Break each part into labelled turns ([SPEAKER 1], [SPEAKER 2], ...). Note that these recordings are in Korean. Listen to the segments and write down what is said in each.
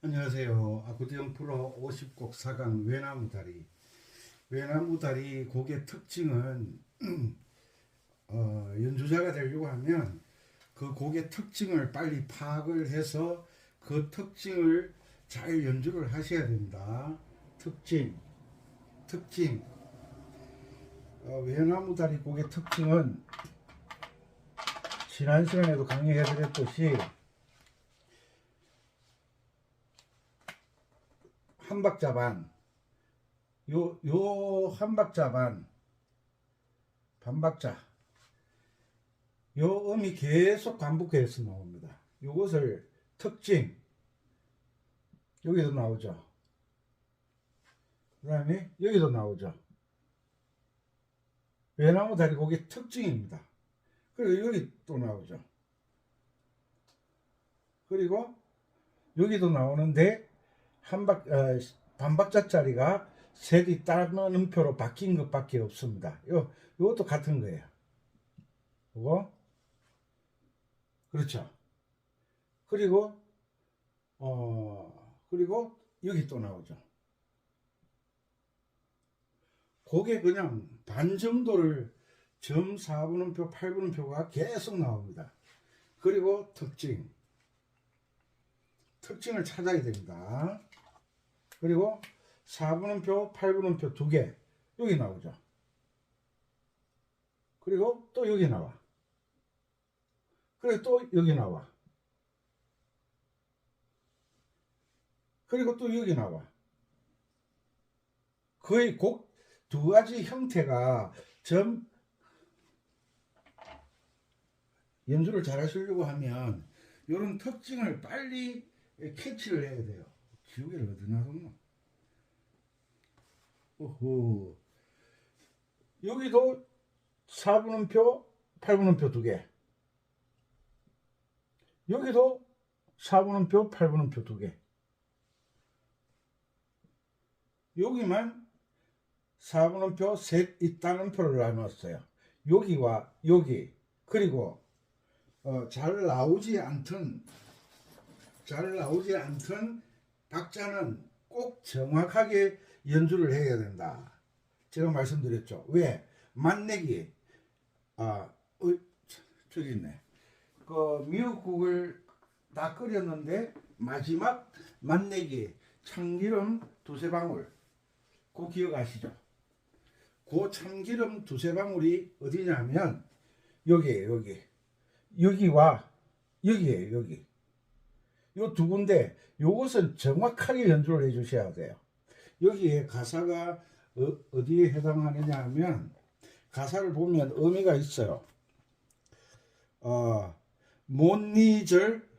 [SPEAKER 1] 안녕하세요. 아코디언 프로 50곡 4강 외나무다리. 외나무다리 곡의 특징은 연주자가 되려고 하면 그 곡의 특징을 빨리 파악을 해서 그 특징을 잘 연주를 하셔야 됩니다. 특징. 외나무다리 곡의 특징은 지난 시간에도 강의해드렸듯이 한 박자 반, 요 한 박자 반, 반박자, 요 음이 계속 반복해서 나옵니다. 요것을 특징, 여기도 나오죠. 그 다음에 여기도 나오죠. 외나무다리 곡의 특징입니다. 그리고 여기 또 나오죠. 그리고 여기도 나오는데 반박자짜리가 색이 다른 음표로 바뀐 것밖에 없습니다. 요것도 같은 거예요. 요거 그렇죠. 그리고 여기 또 나오죠. 그게 그냥 반 정도를 점 4분음표, 8분음표가 계속 나옵니다. 그리고 특징을 찾아야 됩니다. 그리고 4분음표, 8분음표 두 개 여기 나오죠. 그리고 또 여기 나와. 그리고 또 여기 나와. 그리고 또 여기 나와. 거의 곡 두 가지 형태가 연주를 잘 하시려고 하면 이런 특징을 빨리 캐치를 해야 돼요. 기억을 어디 놔뒀노? 오호. 여기도 4분음표, 8분음표 두 개. 여기도 4분음표, 8분음표 두 개. 여기만 4분음표 셋 있다는 표를 나눴어요. 여기와 여기. 그리고 잘 나오지 않던 박자는 꼭 정확하게 연주를 해야 된다. 제가 말씀드렸죠. 왜? 맛내기. 저기 있네. 그 미역국을 다 끓였는데 마지막 맛내기 참기름 두세 방울. 그거 기억하시죠? 그 참기름 두세 방울이 어디냐면 여기에요. 여기와 여기에요. 여기. 요 두 군데 요것은 정확하게 연주를 해 주셔야 돼요. 여기에 가사가 어디에 해당하느냐 하면 가사를 보면 의미가 있어요. 못 잊을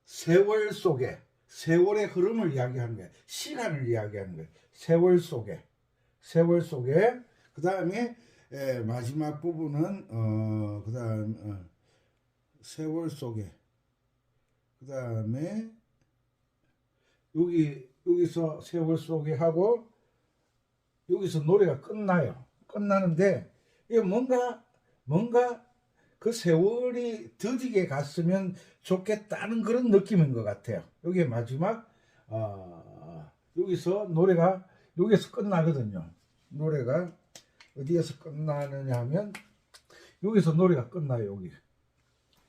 [SPEAKER 1] 세월 속에, 세월의 흐름을 이야기하는 거예요. 시간을 이야기하는 거예요. 세월 속에 그 다음에 마지막 부분은 그 다음 세월 속에 그 다음에 여기서 세월 속에 하고 여기서 노래가 끝나는데 이게 뭔가 그 세월이 더디게 갔으면 좋겠다는 그런 느낌인 것 같아요. 여기 마지막 여기서 노래가 여기서 끝나거든요. 노래가 어디에서 끝나느냐 하면 여기서 노래가 끝나요.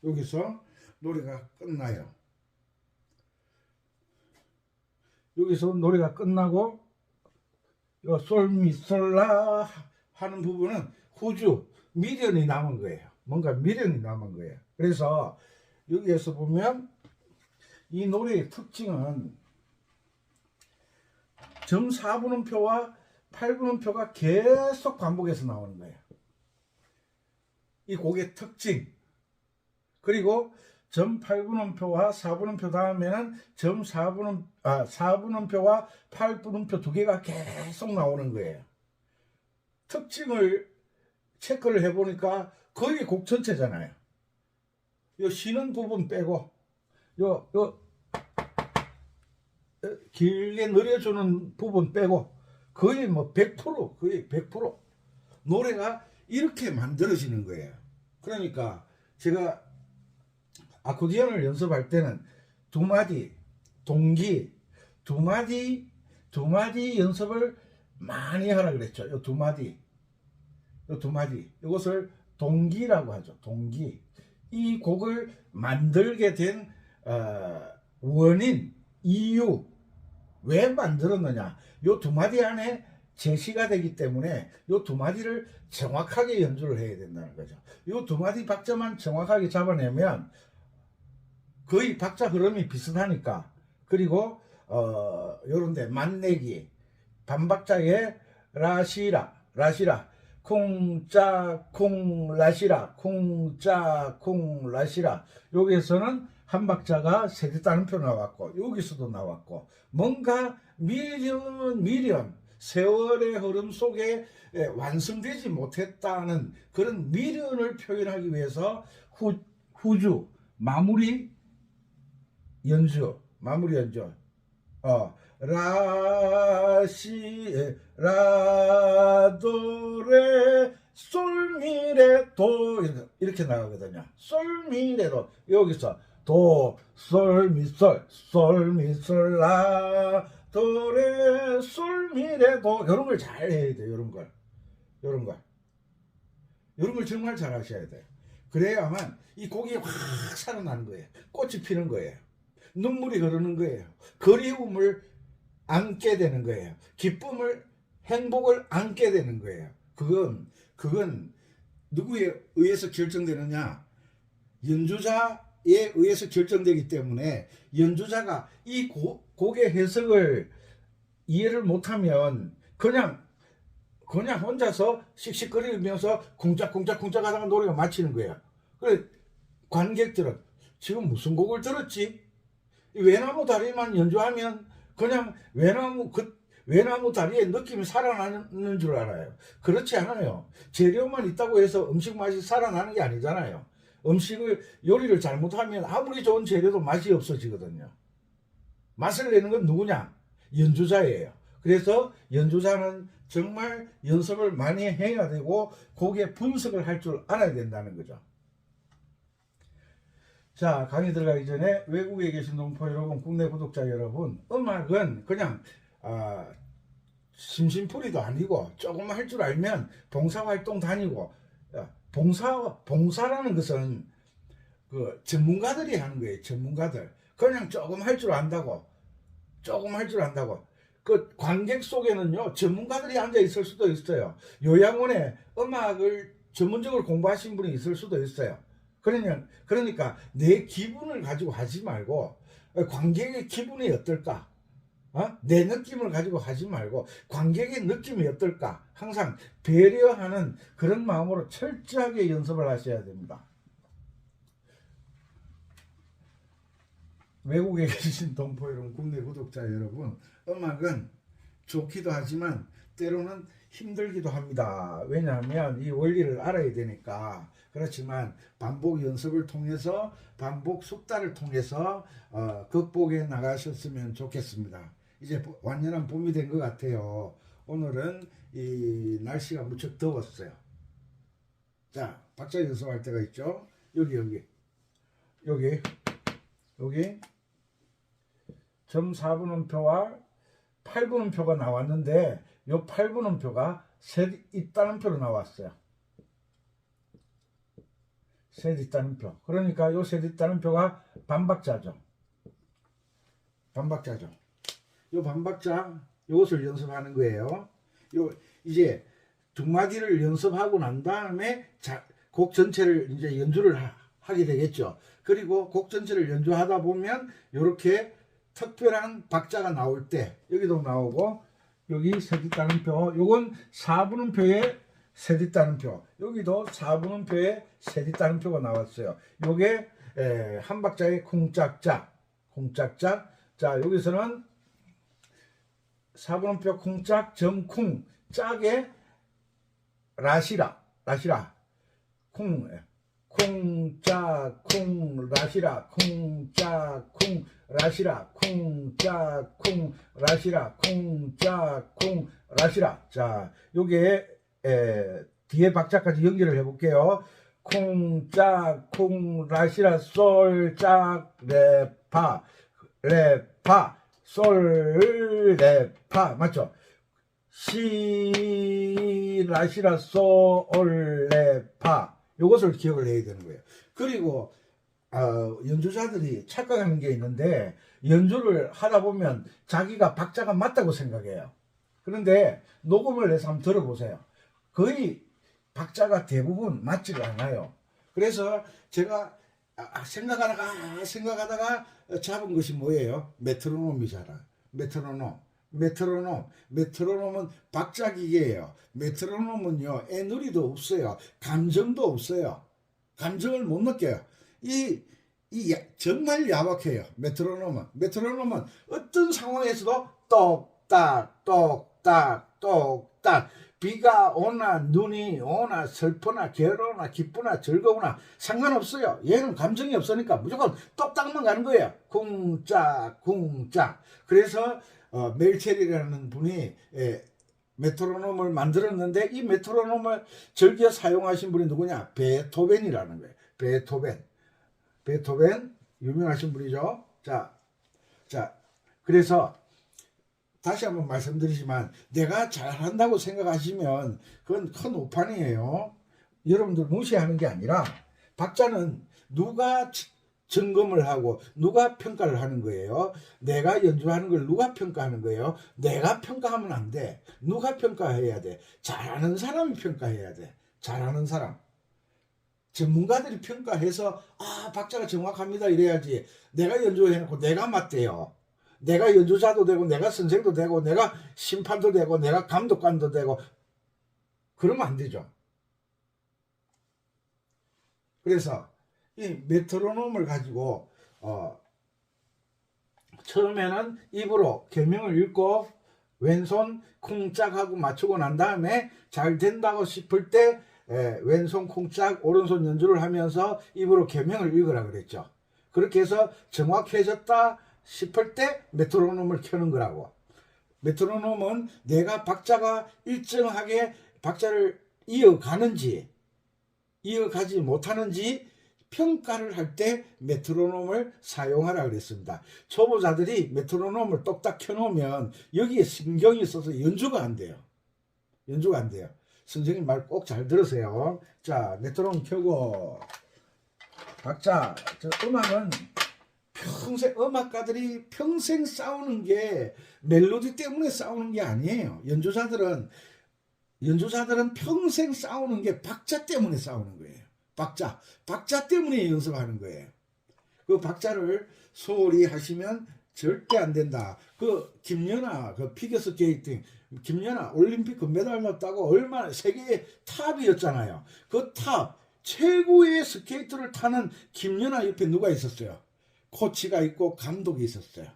[SPEAKER 1] 여기서 노래가 끝나요. 여기서 노래가 끝나고 요 솔미솔라 하는 부분은 후주 미련이 남은 거예요. 뭔가 미련이 남은 거예요. 그래서 여기에서 보면 이 노래의 특징은 점 4분음표와 8분음표가 계속 반복해서 나오는 거예요. 이 곡의 특징. 그리고 점 8분음표와 4분음표 다음에는 점 4분음표와 8분음표 두 개가 계속 나오는 거예요. 특징을 체크를 해보니까 거의 곡 전체잖아요. 요 쉬는 부분 빼고 요 길게 늘려주는 부분 빼고 거의 뭐 100% 노래가 이렇게 만들어지는 거예요. 그러니까 제가 아코디언을 연습할 때는 두 마디
[SPEAKER 2] 동기 두 마디 연습을 많이 하라 그랬죠. 요 두 마디 이것을 동기라고 하죠. 동기. 이 곡을 만들게 된 원인, 이유, 왜 만들었느냐, 요 두 마디 안에 제시가 되기 때문에 요 두 마디를 정확하게 연주를 해야 된다는 거죠. 요 두 마디 박자만 정확하게 잡아내면 거의 박자 흐름이 비슷하니까. 그리고 요런데 만내기 반박자에 라시라 콩짜 콩 라시라 콩짜 콩 라시라, 여기에서는 한 박자가 세디 따옴표 나왔고 여기서도 나왔고, 뭔가 미련 세월의 흐름 속에 완성되지 못했다는 그런 미련을 표현하기 위해서 후주 마무리 연주 라도레 솔미레 도 이렇게 나가거든요. 솔미레도 여기서 도 솔미솔 라도레 솔미레 도, 이런 걸 잘 해야 돼요. 이런 걸 정말 잘 하셔야 돼요. 그래야만 이 곡이 확 살아나는 거예요. 꽃이 피는 거예요. 눈물이 흐르는 거예요. 그리움을 안게 되는 거예요. 기쁨을, 행복을 안게 되는 거예요. 그건 누구에 의해서 결정되느냐? 연주자에 의해서 결정되기 때문에, 연주자가 이 곡의 해석을 이해를 못하면 그냥 혼자서 씩씩거리면서 쿵짝쿵짝 하다가 노래가 마치는 거예요. 그래 관객들은 지금 무슨 곡을 들었지? 외나무 다리만 연주하면 그냥 외나무 다리의 느낌이 살아나는 줄 알아요. 그렇지 않아요. 재료만 있다고 해서 음식 맛이 살아나는 게 아니잖아요. 요리를 잘못하면 아무리 좋은 재료도 맛이 없어지거든요. 맛을 내는 건 누구냐? 연주자예요. 그래서 연주자는 정말 연습을 많이 해야 되고 곡의 분석을 할 줄 알아야 된다는 거죠. 자, 강의 들어가기 전에 외국에 계신 동포 여러분, 국내 구독자 여러분, 음악은 그냥 심심풀이도 아니고 조금 할 줄 알면 봉사활동 다니고, 봉사라는 것은 그 전문가들이 하는 거예요. 전문가들. 그냥 조금 할 줄 안다고. 그 관객 속에는요, 전문가들이 앉아 있을 수도 있어요. 요양원에 음악을 전문적으로 공부하신 분이 있을 수도 있어요. 그러니까 내 기분을 가지고 하지 말고, 관객의 기분이 어떨까? 내 느낌을 가지고 하지 말고 관객의 느낌이 어떨까? 항상 배려하는 그런 마음으로 철저하게 연습을 하셔야 됩니다. 외국에 계신 동포 여러분, 국내 구독자 여러분, 음악은 좋기도 하지만 때로는 힘들기도 합니다. 왜냐하면 이 원리를 알아야 되니까. 그렇지만 반복 연습을 통해서, 반복 숙달을 통해서 극복해 나가셨으면 좋겠습니다. 이제 완연한 봄이 된 것 같아요. 오늘은 이 날씨가 무척 더웠어요. 자, 박자 연습할 때가 있죠. 여기 점 4분음표와 8분음표가 나왔는데, 요 8분음표가 셋 있다는표로 나왔어요. 셋 있다는표. 그러니까 요 셋 있다는표가 반박자죠. 요 반박자, 요것을 연습하는 거예요. 이제 두 마디를 연습하고 난 다음에 곡 전체를 이제 연주를 하게 되겠죠. 그리고 곡 전체를 연주하다 보면 이렇게 특별한 박자가 나올 때, 여기도 나오고, 여기 셋 있다는표, 요건 4분음표에 셋 있다는표, 여기도 4분음표에 셋 있다는표가 나왔어요. 요게 한 박자에 쿵짝짝. 자, 여기서는 4분음표 쿵짝 점쿵 짝에 라시라 쿵짝 쿵 라시라 쿵짝 쿵 라시라 쿵짝 쿵 라시라 쿵짝 쿵 라시라. 자, 요게 뒤에 박자까지 연결을 해볼게요. 쿵짝 쿵 라시라 솔짝 레파 파, 솔, 레, 파 맞죠? 시, 라, 시, 라, 솔, 레, 파 요것을 기억을 해야 되는 거예요. 그리고 연주자들이 착각하는 게 있는데 연주를 하다 보면 자기가 박자가 맞다고 생각해요. 그런데 녹음을 해서 한번 들어보세요. 거의 박자가 대부분 맞지가 않아요. 그래서 제가 생각하다가 잡은 것이 뭐예요? 메트로놈이잖아. 메트로놈은 박자 기계예요. 메트로놈은요, 애누리도 없어요. 감정도 없어요. 감정을 못 느껴요. 정말 야박해요. 메트로놈은 어떤 상황에서도 똑딱 비가 오나 눈이 오나 슬프나 괴로우나 기쁘나 즐거우나 상관없어요. 얘는 감정이 없으니까 무조건 똑딱만 가는 거예요. 쿵짝. 그래서 멜첼이라는 분이 메트로놈을 만들었는데 이 메트로놈을 즐겨 사용하신 분이 누구냐? 베토벤이라는 거예요. 베토벤 유명하신 분이죠. 자, 그래서 다시 한번 말씀드리지만 내가 잘한다고 생각하시면 그건 큰 오판이에요. 여러분들 무시하는 게 아니라 박자는 누가 점검을 하고 누가 평가를 하는 거예요. 내가 연주하는 걸 누가 평가하는 거예요. 내가 평가하면 안 돼. 누가 평가해야 돼. 잘하는 사람이 평가해야 돼. 잘하는 사람. 전문가들이 평가해서 박자가 정확합니다 이래야지. 내가 연주해놓고 내가 맞대요. 내가 연주자도 되고 내가 선생도 되고 내가 심판도 되고 내가 감독관도 되고 그러면 안 되죠. 그래서 이 메트로놈을 가지고 처음에는 입으로 계명을 읽고 왼손 쿵짝하고 맞추고 난 다음에 잘 된다고 싶을 때 왼손 쿵짝 오른손 연주를 하면서 입으로 계명을 읽으라 그랬죠. 그렇게 해서 정확해졌다 싶을 때 메트로놈을 켜는 거라고. 메트로놈은 내가 박자가 일정하게 박자를 이어가는지 이어가지 못하는지 평가를 할 때 메트로놈을 사용하라 그랬습니다. 초보자들이 메트로놈을 똑딱 켜놓으면 여기에 신경이 있어서 연주가 안 돼요. 선생님 말 꼭 잘 들으세요. 자, 메트로놈 켜고 박자. 음악은 음악가들이 평생 싸우는 게 멜로디 때문에 싸우는 게 아니에요. 연주자들은 평생 싸우는 게 박자 때문에 싸우는 거예요. 박자 때문에 연습하는 거예요. 그 박자를 소홀히 하시면 절대 안 된다. 김연아 피겨스케이팅 김연아 올림픽 금메달 났다고 얼마나 세계의 탑이었잖아요. 그 탑 최고의 스케이트를 타는 김연아 옆에 누가 있었어요? 코치가 있고 감독이 있었어요.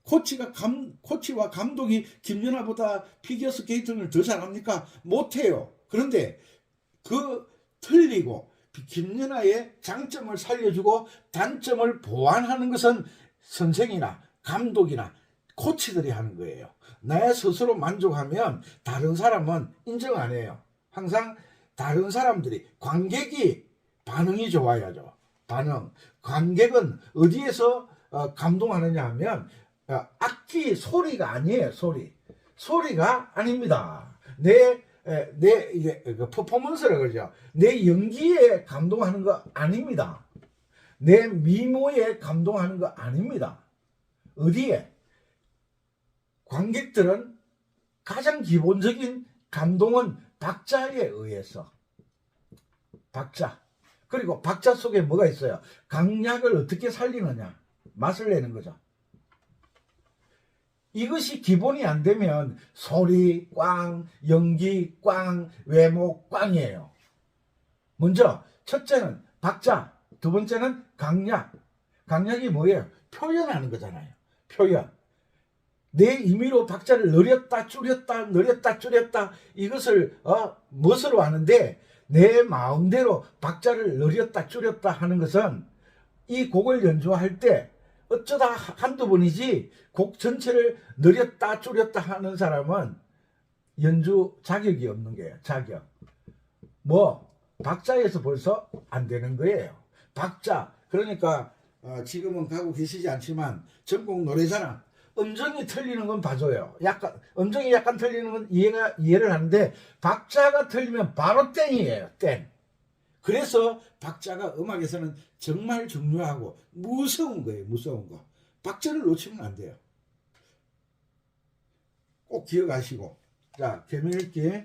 [SPEAKER 2] 코치와 감독이 김연아보다 피겨스케이팅을 더 잘합니까? 못해요. 그런데 틀리고 김연아의 장점을 살려주고 단점을 보완하는 것은 선생이나 감독이나 코치들이 하는 거예요. 나 스스로 만족하면 다른 사람은 인정 안 해요. 항상 다른 사람들이 관객이 반응이 좋아야죠. 관객은 어디에서 감동하느냐 하면 악기 소리가 아니에요. 소리가 아닙니다. 이게 퍼포먼스라 그러죠. 내 연기에 감동하는 거 아닙니다. 내 미모에 감동하는 거 아닙니다. 어디에? 관객들은 가장 기본적인 감동은 박자에 의해서. 박자. 그리고 박자 속에 뭐가 있어요? 강약을 어떻게 살리느냐. 맛을 내는 거죠. 이것이 기본이 안 되면 소리 꽝, 연기 꽝, 외모 꽝이에요. 먼저 첫째는 박자, 두 번째는 강약. 강약이 뭐예요? 표현하는 거잖아요. 표현. 내 임의로 박자를 늘렸다 줄였다 이것을 멋으로 하는데 내 마음대로 박자를 늘렸다 줄였다 하는 것은 이 곡을 연주할 때 어쩌다 한두 번이지 곡 전체를 늘렸다 줄였다 하는 사람은 연주 자격이 없는 거예요. 자격. 박자에서 벌써 안 되는 거예요. 박자. 그러니까 지금은 가고 계시지 않지만 전국 노래자랑 음정이 틀리는 건 봐줘요. 음정이 약간 틀리는 건 이해를 하는데 박자가 틀리면 바로 땡이에요. 땡. 그래서 박자가 음악에서는 정말 중요하고 무서운 거예요. 무서운 거. 박자를 놓치면 안 돼요. 꼭 기억하시고. 자, 개밀기,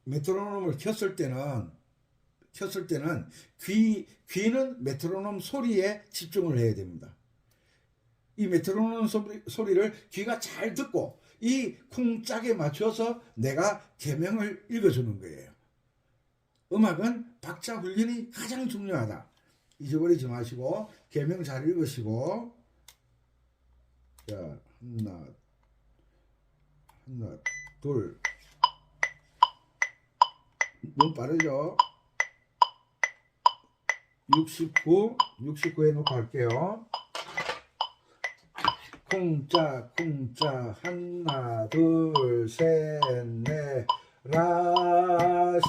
[SPEAKER 2] 메트로놈을 켰을 때는 귀는 메트로놈 소리에 집중을 해야 됩니다. 이 메트로놈 소리를 귀가 잘 듣고 이 쿵짝에 맞춰서 내가 계명을 읽어주는 거예요. 음악은 박자 훈련이 가장 중요하다. 잊어버리지 마시고 계명 잘 읽으시고. 자, 하나, 둘. 너무 빠르죠? 69 해놓고 할게요. 쿵짝 하나 둘 셋 넷 라시도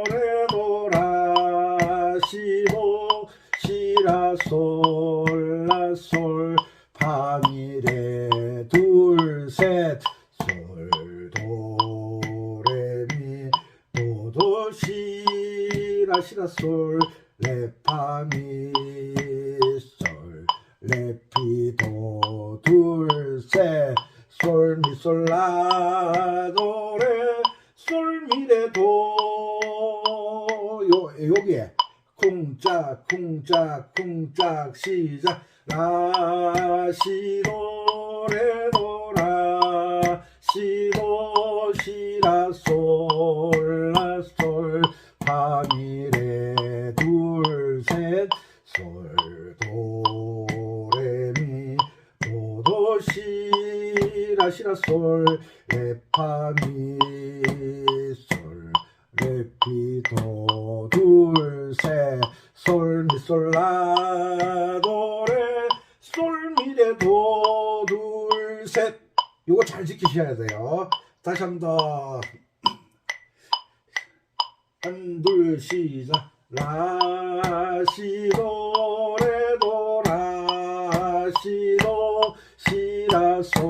[SPEAKER 2] 레도 라시도 시라솔 라솔 파미레 둘 셋 솔도 레미 도도 시라솔 레파미 솔 레피도 둘셋 솔미솔라도레 솔미레도 여기에 쿵짝 시작 라시도레도라 시도 시라솔 라솔 파미레 둘셋 솔도레미 도도 시라솔 레파미 솔 레피도 둘셋 솔미솔라도레 솔미레도 둘셋. 요거 잘 지키셔야 돼요. 다시 한 번 더. 한 둘 시작 라시도 레도 라시도 시라솔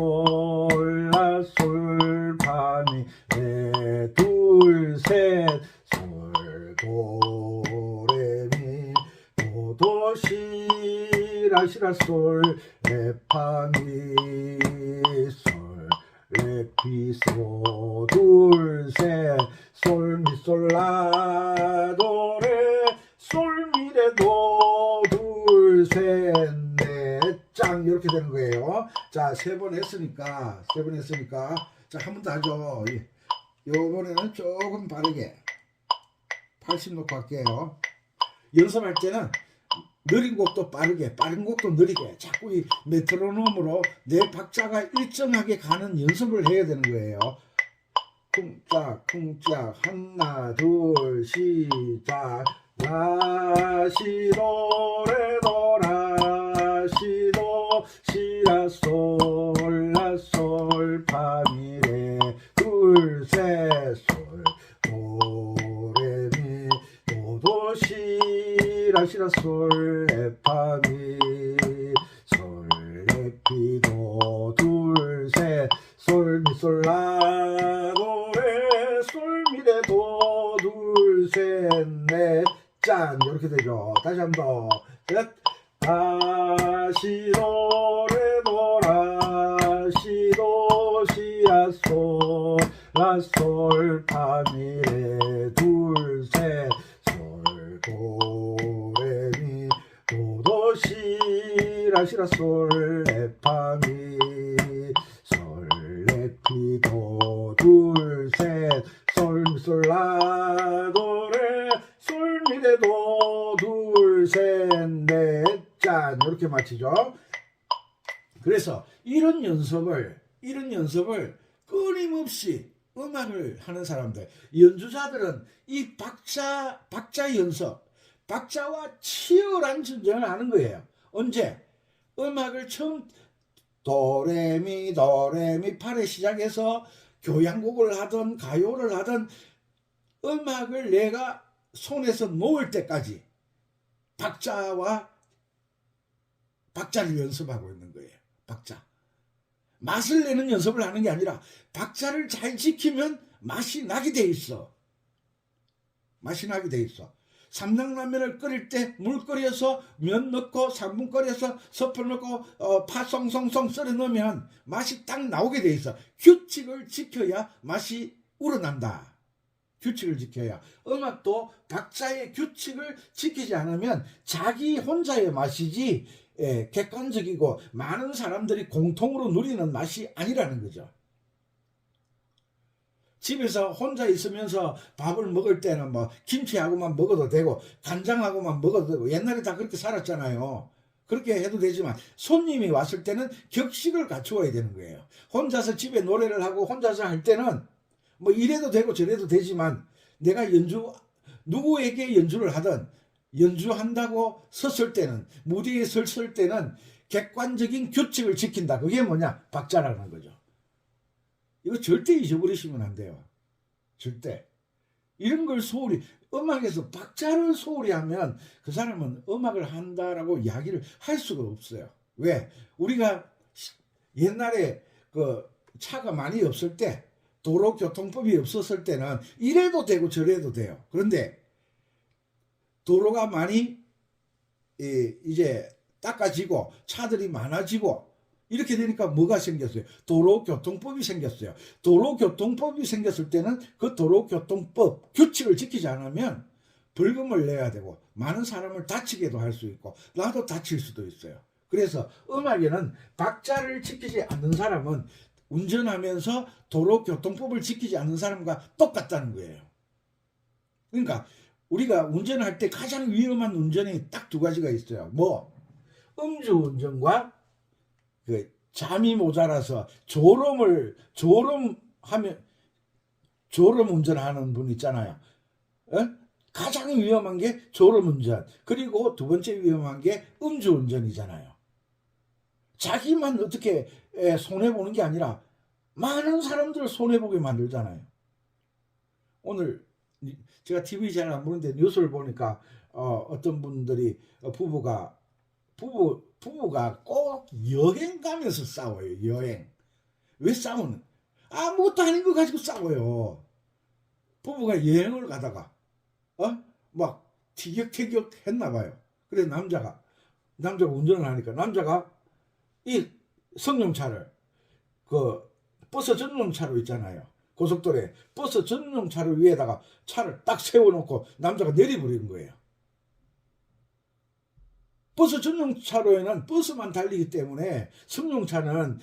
[SPEAKER 2] 라솔 파미 레 둘셋 솔도 레미 도도 시라솔 레파미 솔 레피소 둘셋 솔미솔라도레 솔미레도 둘셋넷 짱 이렇게 되는 거예요. 자, 세 번 했으니까 자, 한 번 더 하죠. 요번에는 조금 빠르게 80 놓고 할게요. 연습할 때는 느린 곡도 빠르게, 빠른 곡도 느리게 자꾸 이 메트로놈으로 내 박자가 일정하게 가는 연습을 해야 되는 거예요. 쿵짝 하나 둘 시작 라시도 레도 라시도 시라솔 라솔 파미레 둘셋 솔 도레미 도도 시라솔 레파미 솔 레피도 둘셋 솔미솔라도레 솔미레도 둘셋넷 짠 이렇게 되죠. 다시 한 번 셋 라시도 레도 라시도 시라솔 라솔 파미레 둘셋 솔도레미 도도 시라솔 레파미 솔 레피도 둘셋 솔미솔라도레 솔미레도 둘셋넷 짠 이렇게 마치죠. 그래서 이런 연습을 끊임없이 음악을 하는 사람들, 연주자들은 이 박자 연습, 박자와 치열한 전쟁을 하는 거예요. 언제? 음악을 처음 도레미파레 시작해서 교향곡을 하든 가요를 하든 음악을 내가 손에서 놓을 때까지 박자를 연습하고 있는 거예요. 박자. 맛을 내는 연습을 하는 게 아니라 박자를 잘 지키면 맛이 나게 돼 있어. 맛이 나게 돼 있어. 삼양라면을 끓일 때 물 끓여서 면 넣고 3분 끓여서 섭을 넣고 파 송송송 썰어 넣으면 맛이 딱 나오게 돼 있어. 규칙을 지켜야 맛이 우러난다. 규칙을 지켜야. 음악도 박자의 규칙을 지키지 않으면 자기 혼자의 맛이지 객관적이고 많은 사람들이 공통으로 누리는 맛이 아니라는 거죠. 집에서 혼자 있으면서 밥을 먹을 때는 뭐 김치하고만 먹어도 되고 간장하고만 먹어도 되고 옛날에 다 그렇게 살았잖아요. 그렇게 해도 되지만 손님이 왔을 때는 격식을 갖추어야 되는 거예요. 혼자서 집에 노래를 하고 혼자서 할 때는 뭐 이래도 되고 저래도 되지만 내가 누구에게 연주를 하든 연주한다고 섰을 때는 무대에 섰을 때는 객관적인 규칙을 지킨다. 그게 뭐냐? 박자라는 거죠. 이거 절대 잊어버리시면 안 돼요. 절대. 이런 걸 소홀히 음악에서 박자를 소홀히 하면 그 사람은 음악을 한다라고 이야기를 할 수가 없어요. 왜? 우리가 옛날에 그 차가 많이 없을 때 도로교통법이 없었을 때는 이래도 되고 저래도 돼요. 그런데 도로가 많이 이제 닦아지고 차들이 많아지고 이렇게 되니까 뭐가 생겼어요? 도로교통법이 생겼어요. 도로교통법이 생겼을 때는 그 도로교통법 규칙을 지키지 않으면 벌금을 내야 되고 많은 사람을 다치게도 할 수 있고 나도 다칠 수도 있어요. 그래서 음악에는 박자를 지키지 않는 사람은 운전하면서 도로교통법을 지키지 않는 사람과 똑같다는 거예요. 그러니까 우리가 운전할 때 가장 위험한 운전이 딱 두 가지가 있어요. 뭐 음주운전과 그 잠이 모자라서 졸음 운전하는 분 있잖아요. 가장 위험한 게 졸음 운전. 그리고 두 번째 위험한 게 음주운전이잖아요. 자기만 어떻게 손해보는 게 아니라 많은 사람들을 손해보게 만들잖아요. 오늘 제가 TV 잘 안 보는데 뉴스를 보니까 어떤 분들이 부부가 꼭 여행 가면서 싸워요. 여행. 왜 싸우는? 아무것도 아닌 거 가지고 싸워요. 부부가 여행을 가다가 막 티격태격 했나 봐요. 그래서 남자가 운전을 하니까 남자가 이 승용차를 그 버스 전용차로 있잖아요. 고속도로에 버스 전용차를 위에다가 차를 딱 세워놓고 남자가 내려버리는 거예요. 버스 전용차로에는 버스만 달리기 때문에 승용차는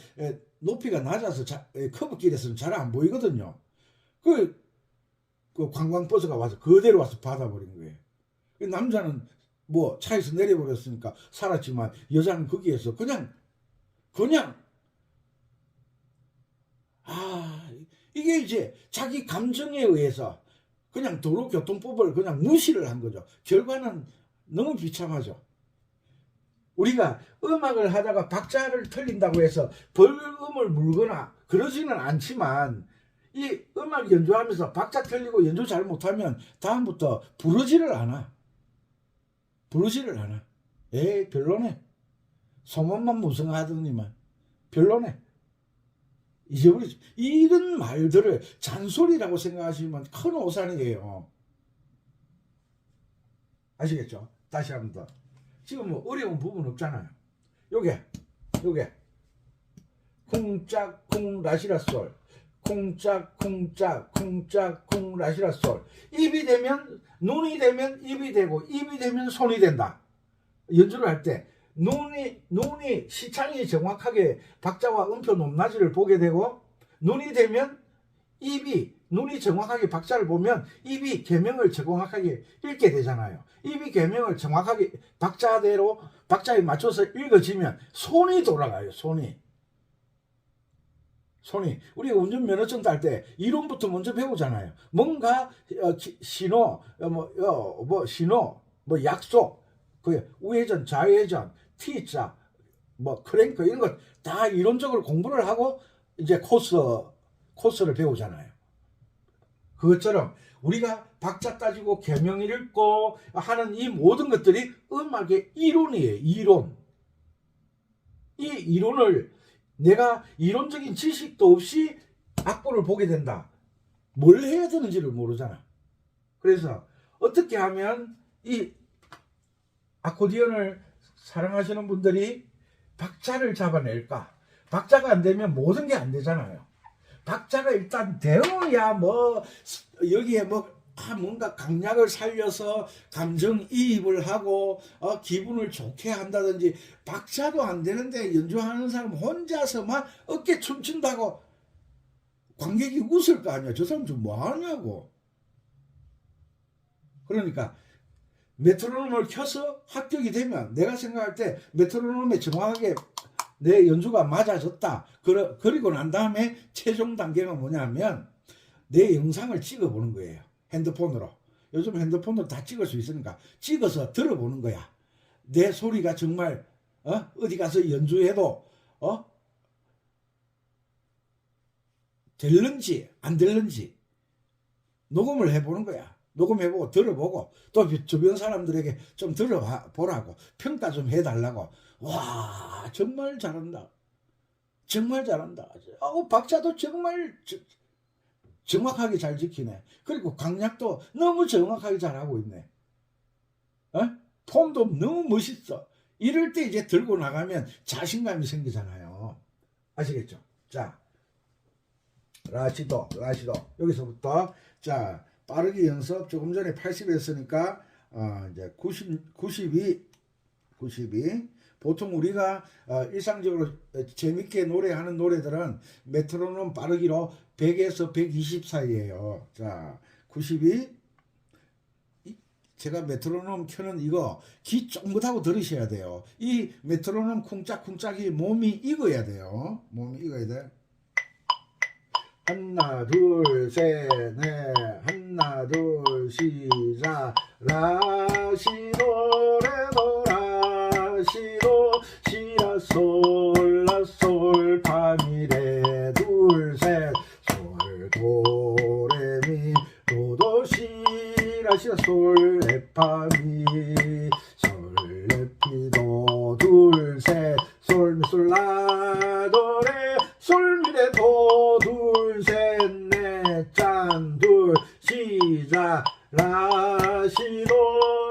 [SPEAKER 2] 높이가 낮아서 커브길에서는 잘 안 보이거든요. 그 관광버스가 와서 그대로 와서 받아버린 거예요. 남자는 뭐 차에서 내려버렸으니까 살았지만 여자는 거기에서 그냥 이게 이제 자기 감정에 의해서 그냥 도로교통법을 그냥 무시를 한 거죠. 결과는 너무 비참하죠. 우리가 음악을 하다가 박자를 틀린다고 해서 벌금을 물거나 그러지는 않지만 이 음악 연주하면서 박자 틀리고 연주 잘 못하면 다음부터 부르지를 않아. 별로네. 소문만 무성하더니만 별로네. 잊어버리죠. 이런 말들을 잔소리라고 생각하시면 큰 오산이에요. 아시겠죠? 다시 한 번 더. 지금 뭐 어려운 부분 없잖아요. 요게 쿵짝 쿵 라시라솔 쿵짝 쿵짝 쿵짝 쿵 라시라솔. 입이 되면 눈이 되면 입이 되고 입이 되면 손이 된다. 연주를 할 때 눈이 시창이 정확하게 박자와 음표 높낮이를 보게 되고 눈이 되면 눈이 정확하게 박자를 보면 입이 계명을 정확하게 읽게 되잖아요. 입이 계명을 정확하게 박자대로 박자에 맞춰서 읽어지면 손이 돌아가요. 손이 우리가 운전면허증 딸 때 이론부터 먼저 배우잖아요. 뭔가 신호 신호 약속 그 우회전 좌회전 T자 크랭크 이런 것 다 이론적으로 공부를 하고 이제 코스를 배우잖아요. 그것처럼 우리가 박자 따지고 계명 읽고 하는 이 모든 것들이 음악의 이론이에요. 이론. 이 이론을 내가 이론적인 지식도 없이 악보를 보게 된다. 뭘 해야 되는지를 모르잖아. 그래서 어떻게 하면 이 아코디언을 사랑하시는 분들이 박자를 잡아낼까? 박자가 안 되면 모든 게 안 되잖아요. 박자가 일단 되어야 뭐 여기에 뭔가 강약을 살려서 감정이입을 하고 기분을 좋게 한다든지, 박자도 안 되는데 연주하는 사람 혼자서 막 어깨 춤춘다고 관객이 웃을 거 아니야. 저 사람 좀 뭐 하냐고. 그러니까 메트로놈을 켜서 합격이 되면, 내가 생각할 때 메트로놈에 정확하게 내 연주가 맞아졌다. 그리고 난 다음에 최종 단계가 뭐냐면 내 영상을 찍어보는 거예요. 핸드폰으로. 요즘 핸드폰으로 다 찍을 수 있으니까 찍어서 들어보는 거야. 내 소리가 정말 어디 가서 연주해도 될는지 안 될는지 녹음을 해보는 거야. 녹음해보고 들어보고 또 주변 사람들에게 좀 들어보라고 평가 좀 해달라고. 와, 정말 잘한다. 정말 잘한다. 박자도 정말 정확하게 잘 지키네. 그리고 강약도 너무 정확하게 잘하고 있네. 폼도 너무 멋있어. 이럴 때 이제 들고 나가면 자신감이 생기잖아요. 아시겠죠? 자, 라시도 여기서부터 자 빠르게 연습. 조금 전에 80 했으니까 이제 92. 보통 우리가 일상적으로 재밌게 노래하는 노래들은 메트로놈 빠르기로 100에서 120 사이에요. 자, 92. 제가 메트로놈 켜는 이거 귀 쫑긋하고 들으셔야 돼요. 이 메트로놈 쿵짝쿵짝이 몸이 익어야 돼요. 몸이 익어야 돼. 하나 둘 셋 넷 하나 둘 시작. 라시도 레도 라시도 시라 솔 라 솔 파미 레 둘 셋 솔 도 레 미 도도 시라 시라 솔 레 파미 솔 레 피 도 둘 셋 솔 미 솔 라 도 레 솔 미 레 도 둘 셋 넷 짠 둘 시작. 라시도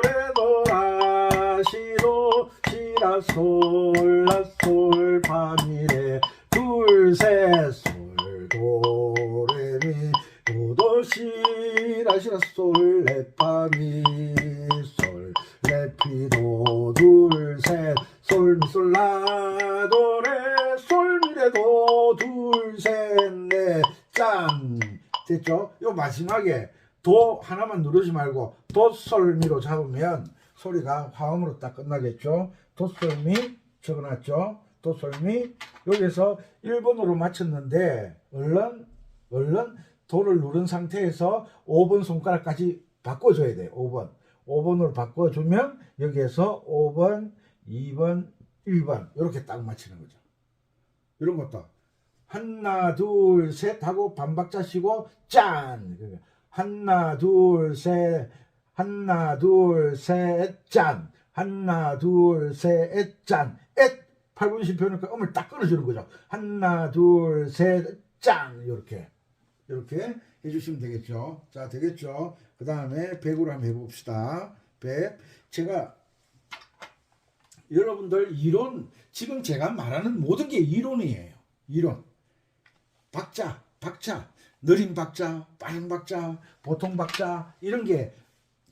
[SPEAKER 2] 레도 라시도 시라 솔 라 솔 파미 레 둘 셋 솔 도 레 미 도도 시라 시라 솔 레 파미 솔 레 피 도 둘 셋 솔 미 솔 라 도 레 솔 미 레 도 둘 셋 넷 짠. 됐죠? 요 마지막에 도 하나만 누르지 말고 도, 솔, 미로 잡으면 소리가 화음으로 딱 끝나겠죠. 도, 솔, 미 적어놨죠. 도, 솔, 미. 여기서 1번으로 맞췄는데 얼른 도를 누른 상태에서 5번 손가락까지 바꿔줘야 돼요. 5번으로 바꿔주면 여기에서 5번, 2번, 1번 이렇게 딱 맞추는 거죠. 이런 것도 하나 둘 셋 하고 반박자 쉬고 짠. 하나 둘 셋 하나 둘 셋 짠. 하나 둘 셋 짠. 엣 8분씩 펴니까 음을 딱 끊어주는 거죠. 하나 둘 셋 짠. 이렇게 해주시면 되겠죠. 자, 되겠죠. 그 다음에 100으로 한번 해봅시다. 100. 제가 여러분들 이론, 지금 제가 말하는 모든 게 이론이에요. 이론. 박자, 느린 박자, 빠른 박자, 보통 박자, 이런 게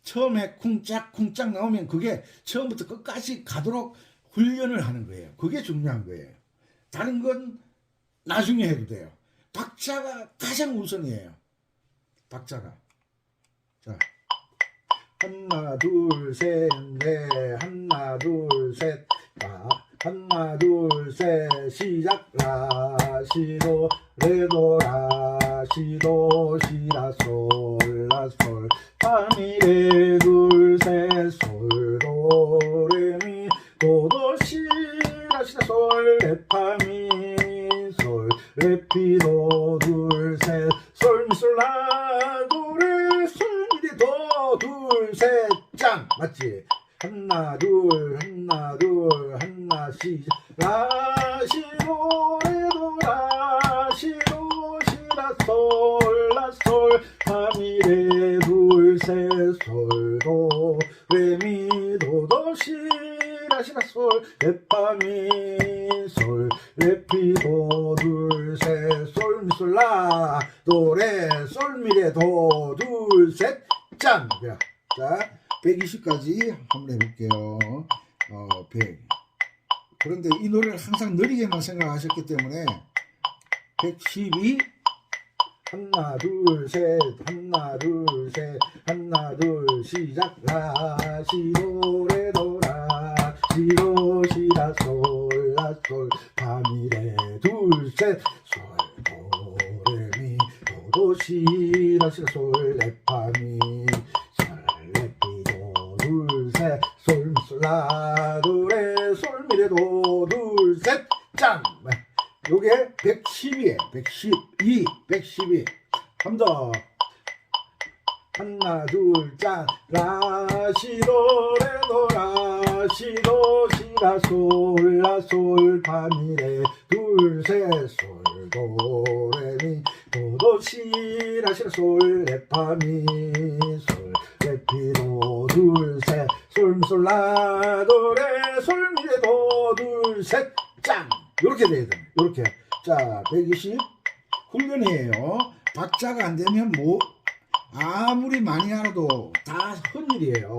[SPEAKER 2] 처음에 쿵짝쿵짝 나오면 그게 처음부터 끝까지 가도록 훈련을 하는 거예요. 그게 중요한 거예요. 다른 건 나중에 해도 돼요. 박자가 가장 우선이에요. 박자가. 자, 하나 둘 셋 넷 하나 둘 셋 하나 둘 셋 시작. 라시도 레도 라시도 시라 솔 라 솔 파미 레 둘 셋 솔 도 레 미 도도 시라 시라 솔 레 파미 솔 레 피 도 둘 셋 솔 미 솔 라 도 솔미레 도 둘 셋 짠 맞지? 하나 둘 하나 둘 하나 시작 라시도레도 라시도 시라솔라솔 파미레 둘셋 솔도 레미도도 시라시라솔 레파미 솔 레피도 둘셋 솔미솔라 도레 솔미레 도 둘셋 짠! 자 120까지 한번 해볼게요. 100. 그런데 이 노래를 항상 느리게만 생각하셨기 때문에 112 하나 둘셋 하나 둘셋 하나 둘 시작 라시도레도 라시도 시라솔라솔 파미레 둘셋 솔도레미 도도 시라시라솔 레파미 솔레피도 둘셋 솔미솔라도레 솔미레도 둘셋 짠! 요게 112에 112 112 한 번 더 하나 둘 짠 라시도레도 라시도 시라솔라솔 파미레 둘셋 솔도레미 도도 시라시라솔 레파미 솔 레피도 둘셋 솔미솔라도레 솔미레도 둘셋 짠! 요렇게 돼야 돼요. 요렇게. 자, 120 훈련이에요. 박자가 안 되면 뭐 아무리 많이 알아도 다 헌일이에요.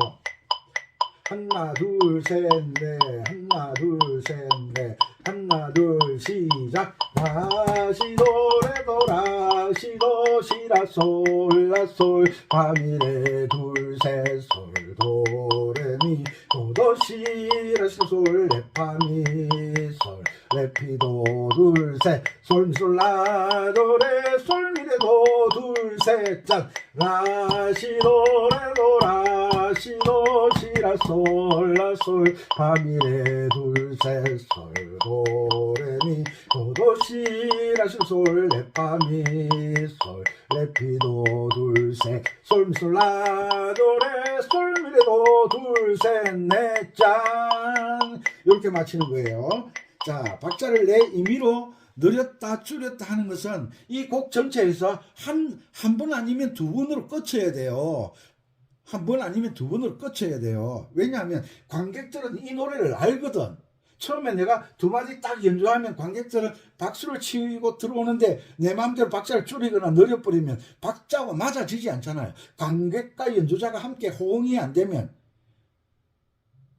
[SPEAKER 2] 하나 둘 셋 넷 하나 둘 셋 넷 하나 둘 시작 라시도레도 라시도 시라솔라솔 파미레 둘셋 솔도레미 도도 시라시라솔 레파미 솔 레피도 둘셋 솔미솔라도레 솔미레도 둘셋 짠 라시도레도 라시도 시라솔라솔 파미레 둘셋 솔도레미 도도 시라시라솔 레파미 솔 레피도 둘셋 솔미솔라도레 솔미레도 둘셋 넷 짠 이렇게 맞히는 거예요. 자, 박자를 내 임의로 느렸다 줄였다 하는 것은 이 곡 전체에서 한 번 아니면 두 번으로 끝쳐야 돼요. 한 번 아니면 두 번으로 끝쳐야 돼요. 왜냐하면 관객들은 이 노래를 알거든. 처음에 내가 두 마디 딱 연주하면 관객들은 박수를 치고 들어오는데 내 마음대로 박자를 줄이거나 늘려버리면 박자가 맞아지지 않잖아요. 관객과 연주자가 함께 호응이 안 되면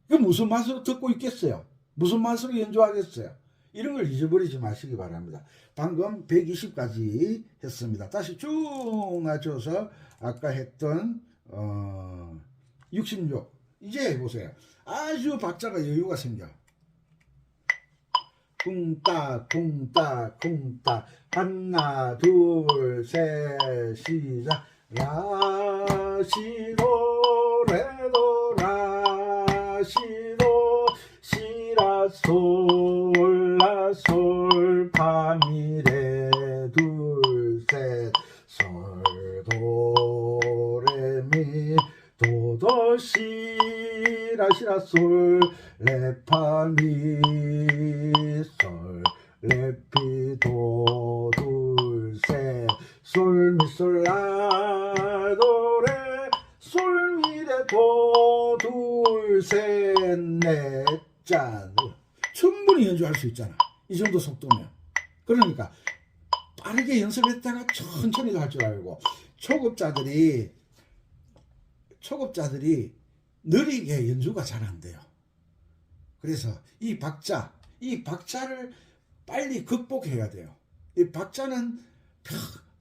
[SPEAKER 2] 그 무슨 맛으로 듣고 있겠어요? 무슨 맛으로 연주하겠어요? 이런 걸 잊어버리지 마시기 바랍니다. 방금 120까지 했습니다. 다시 쭉 낮춰서 아까 했던 66 이제 해보세요. 아주 박자가 여유가 생겨. 쿵따 쿵따 쿵따 하나 둘 셋 시작 라시도 레도 라시도 시라솔라솔 파미레 둘셋 솔도레미 도도 시라시라솔 레파미 솔 레피도 둘셋 솔미솔라도레 솔미레도 둘셋 넷 짠 충분히 연주할 수 있잖아. 이 정도 속도면. 그러니까 빠르게 연습했다가 천천히도 할 줄 알고 초급자들이 느리게 연주가 잘 안 돼요. 그래서 이 박자를 빨리 극복해야 돼요. 이 박자는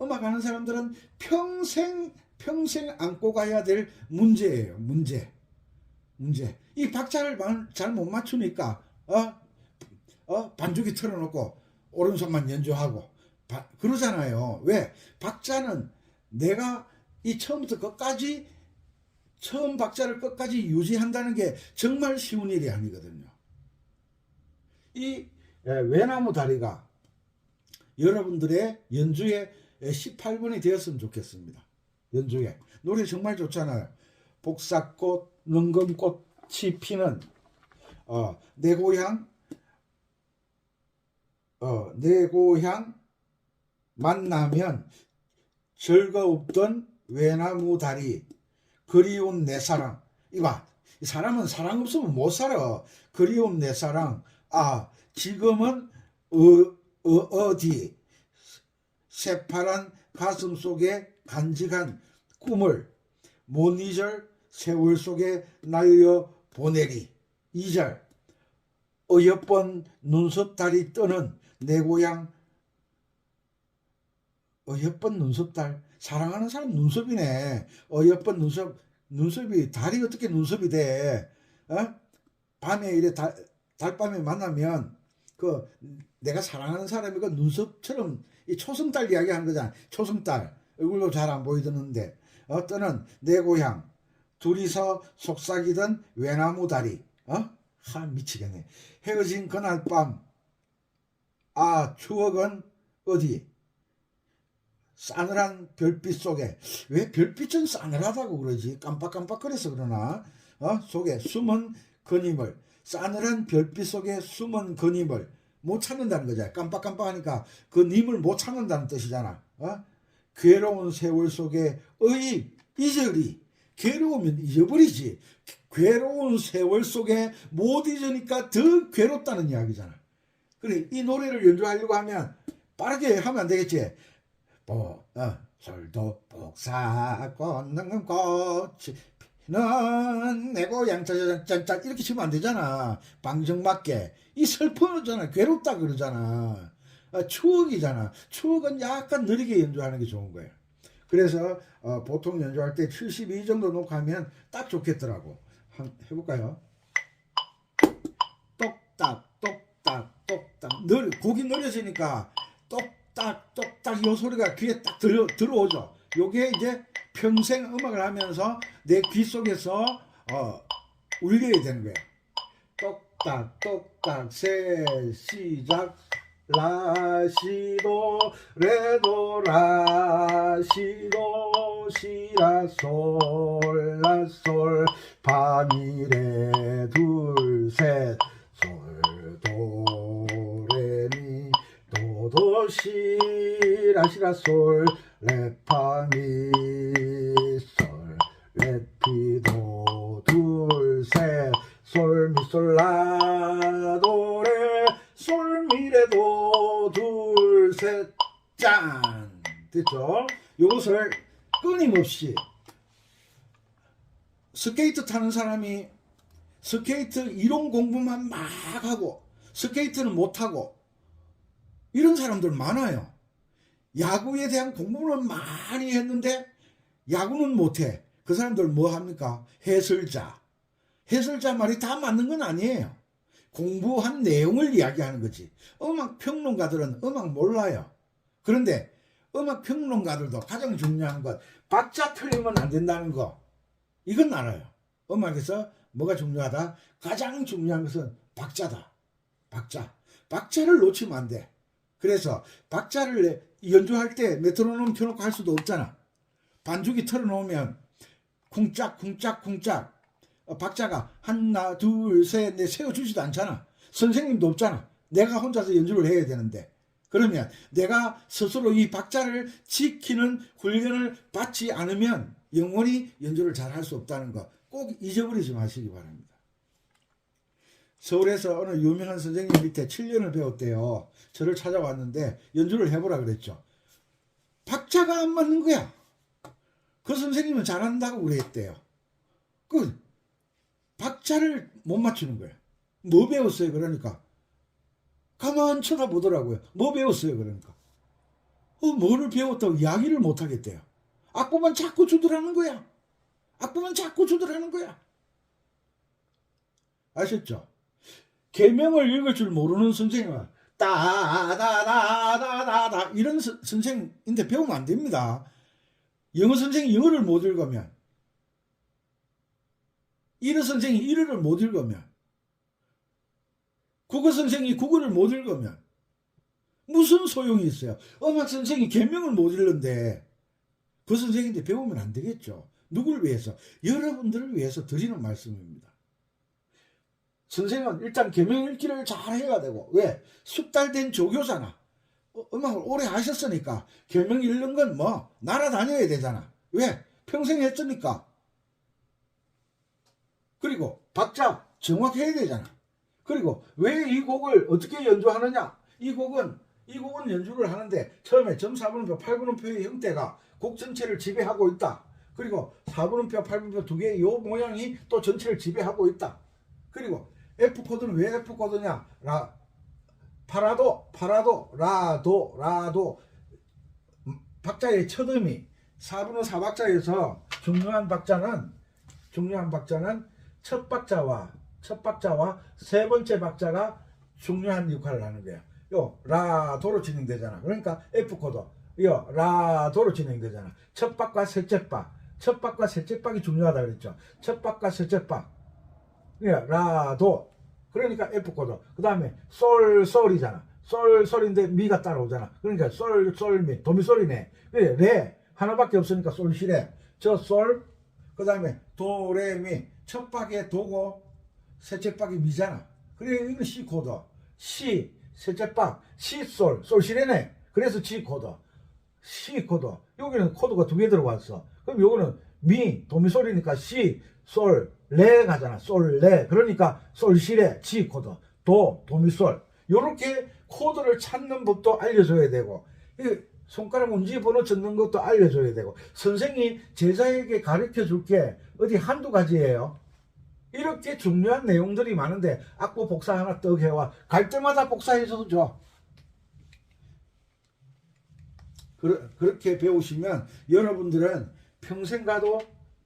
[SPEAKER 2] 음악 하는 사람들은 평생 안고 가야 될 문제예요. 문제. 이 박자를 잘 못 맞추니까 반주기 틀어놓고 오른손만 연주하고 그러잖아요. 왜? 박자는 내가 이 처음부터 끝까지 처음 박자를 끝까지 유지한다는 게 정말 쉬운 일이 아니거든요. 이 외나무 다리가 여러분들의 연주에 18번이 되었으면 좋겠습니다. 연주에. 노래 정말 좋잖아요. 복사꽃 능금꽃이 피는 내 고향 내 고향 만나면 즐거웠던 외나무 다리 그리운 내 사랑. 이봐, 이 사람은 사랑 없으면 못 살아. 그리운 내 사랑. 지금은 어디 새파란 가슴 속에 간직한 꿈을 못 잊을 세월 속에 날려 보내리. 2절 어여쁜 눈썹달이 뜨는 내 고향. 어여쁜 눈썹달. 사랑하는 사람 눈썹이네. 어여쁜 눈썹이 달이 어떻게 눈썹이 돼? 밤에 이래 달밤에 만나면 그 내가 사랑하는 사람이 그 눈썹처럼 이 초승달 이야기하는 거잖아. 초승달 얼굴도 잘 안 보이던데 뜨는 내 고향 둘이서 속삭이던 외나무 다리. 미치겠네. 헤어진 그날 밤. 추억은 어디? 싸늘한 별빛 속에. 왜 별빛은 싸늘하다고 그러지? 깜빡깜빡거려서 그러나? 속에 숨은 그님을. 싸늘한 별빛 속에 숨은 그님을 못 찾는다는 거잖아. 깜빡깜빡하니까 그 님을 못 찾는다는 뜻이잖아. 괴로운 세월 속에 잊으리. 괴로우면 잊어버리지. 괴로운 세월 속에 못 잊으니까 더 괴롭다는 이야기잖아. 그래, 이 노래를 연주하려고 하면 빠르게 하면 안 되겠지. 솔도 복사꽃 능금꽃이 피는 내 고향 짠짠짠 이렇게 치면 안 되잖아. 방정맞게. 이 슬퍼잖아. 괴롭다 그러잖아. 추억이잖아. 추억은 약간 느리게 연주하는 게 좋은 거예요. 그래서 보통 연주할 때 72 정도 녹화하면 딱 좋겠더라고. 한번 해볼까요? 똑딱 똑딱 똑딱. 곡이 느려지니까 똑딱 똑딱 이 소리가 귀에 딱 들어오죠. 요게 이제 평생 음악을 하면서 내 귀 속에서 울려야 되는 거예요. 똑딱 똑딱 세 시작. 라시도 레도 라시도 시라솔 라솔 파미레 둘셋 솔도레미 도도시 라시라솔 레파미 솔 레피도 둘셋 솔미솔라도레 솔미레도 둘셋 짠. 됐죠? 이것을 끊임없이 스케이트 타는 사람이 스케이트 이론 공부만 막 하고 스케이트는 못하고 이런 사람들 많아요. 야구에 대한 공부는 많이 했는데 야구는 못해. 그 사람들 뭐 합니까? 해설자. 해설자 말이 다 맞는 건 아니에요. 공부한 내용을 이야기하는 거지. 음악 평론가들은 음악 몰라요. 그런데 음악 평론가들도 가장 중요한 것, 박자 틀리면 안 된다는 거, 이건 알아요. 음악에서 뭐가 중요하다? 가장 중요한 것은 박자다. 박자를 놓치면 안 돼. 그래서 박자를 연주할 때 메트로놈 켜놓고 할 수도 없잖아. 반주기 틀어놓으면 쿵짝쿵짝쿵짝 박자가 하나 둘 셋 넷 세워주지도 않잖아. 선생님도 없잖아. 내가 혼자서 연주를 해야 되는데, 그러면 내가 스스로 이 박자를 지키는 훈련을 받지 않으면 영원히 연주를 잘 할 수 없다는 거 꼭 잊어버리지 마시기 바랍니다. 서울에서 어느 유명한 선생님 밑에 7년을 배웠대요. 저를 찾아왔는데 연주를 해보라 그랬죠. 박자가 안 맞는 거야. 그 선생님은 잘한다고 그랬대요. 박자를 못 맞추는 거예요. 뭐 배웠어요? 그러니까 가만 쳐다보더라고요. 뭐 배웠어요? 그러니까 뭐를 배웠다고 이야기를 못 하겠대요. 악보만 자꾸 주더라는 거야. 아셨죠? 계명을 읽을 줄 모르는 선생님은 따다다다다다 이런 선생인데 배우면 안 됩니다. 영어 선생이 영어를 못 읽으면, 일어 선생이 일어를 못 읽으면, 국어 선생이 국어를 못 읽으면 무슨 소용이 있어요? 음악 선생이 계명을 못 읽는데 그 선생님한테 배우면 안 되겠죠. 누굴 위해서? 여러분들을 위해서 드리는 말씀입니다. 선생은 일단 계명 읽기를 잘 해야 되고, 왜? 숙달된 조교잖아. 음악을 오래 하셨으니까 계명 읽는 건 뭐 날아다녀야 되잖아. 왜? 평생 했으니까. 그리고 박자 정확해야 되잖아. 그리고 왜 이 곡을 어떻게 연주하느냐? 이 곡은 연주를 하는데 처음에 점 4분음표, 8분음표의 형태가 곡 전체를 지배하고 있다. 그리고 4분음표, 8분음표 두 개의 요 모양이 또 전체를 지배하고 있다. 그리고 F 코드는 왜 F 코드냐? 파라도, 라도. 박자의 첫 음이 4분의 4박자에서 중요한 박자는 첫 박자와 세 번째 박자가 중요한 역할을 하는 거야. 요 라도로 진행되잖아. 그러니까 F 코드. 요 라도로 진행되잖아. 첫 박과 셋째 박. 첫 박과 셋째 박이 중요하다 그랬죠. 첫 박과 셋째 박. 예, 라도. 그러니까 F 코드. 그다음에 솔이잖아. 솔인데 미가 따라오잖아. 그러니까 솔미 도미솔이네. 그래 레 하나밖에 없으니까 솔시레. 저 솔. 그다음에 도레미. 첫 박에 도고 셋째 박이 미잖아. 그래 이거 C 코드. C 셋째 박. C 솔시레네. 그래서 G 코드. C 코드. 여기는 코드가 두 개 들어왔어. 그럼 요거는 미 도미솔이니까 C 솔레 가잖아. 솔레. 그러니까 솔시레 G 코드. 도미솔. 요렇게 코드를 찾는 법도 알려줘야 되고, 손가락 운지 번호 적는 것도 알려줘야 되고, 선생이 제자에게 가르쳐 줄 게 어디 한두 가지예요. 이렇게 중요한 내용들이 많은데 악보 복사 하나 떡 해와. 갈 때마다 복사해서 줘. 그렇게 배우시면 여러분들은 평생 가도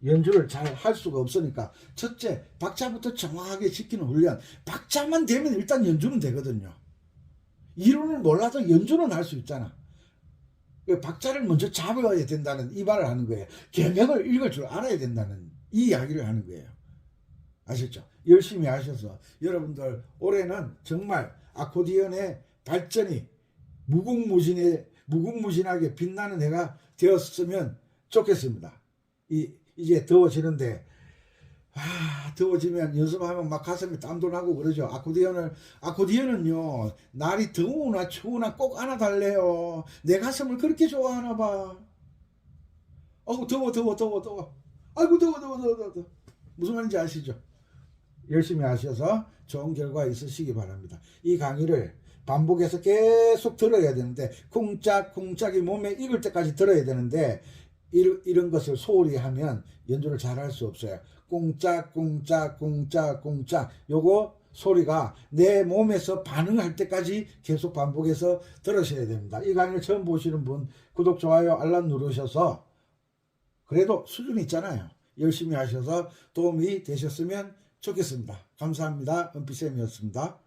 [SPEAKER 2] 연주를 잘 할 수가 없으니까, 첫째 박자부터 정확하게 지키는 훈련. 박자만 되면 일단 연주는 되거든요. 이론을 몰라도 연주는 할 수 있잖아. 박자를 먼저 잡아야 된다는 이 말을 하는 거예요. 계명을 읽을 줄 알아야 된다는 이 이야기를 하는 거예요. 아셨죠? 열심히 하셔서 여러분들 올해는 정말 아코디언의 발전이 무궁무진하게 빛나는 해가 되었으면 좋겠습니다. 이제 더워지는데, 더워지면 연습하면 막 가슴이 땀도 나고 그러죠. 아코디언은요, 날이 더우나 추우나 꼭 안아달래요. 내 가슴을 그렇게 좋아하나 봐. 더워. 아이고, 더워. 무슨 말인지 아시죠? 열심히 하셔서 좋은 결과 있으시기 바랍니다. 이 강의를 반복해서 계속 들어야 되는데, 쿵짝쿵짝이 몸에 익을 때까지 들어야 되는데, 이런 것을 소홀히 하면 연주를 잘 할 수 없어요. 꿍짝꿍짝 요거 소리가 내 몸에서 반응할 때까지 계속 반복해서 들으셔야 됩니다. 이 강의를 처음 보시는 분 구독, 좋아요, 알람 누르셔서 그래도 수준이 있잖아요. 열심히 하셔서 도움이 되셨으면 좋겠습니다. 감사합니다. 은피쌤이었습니다.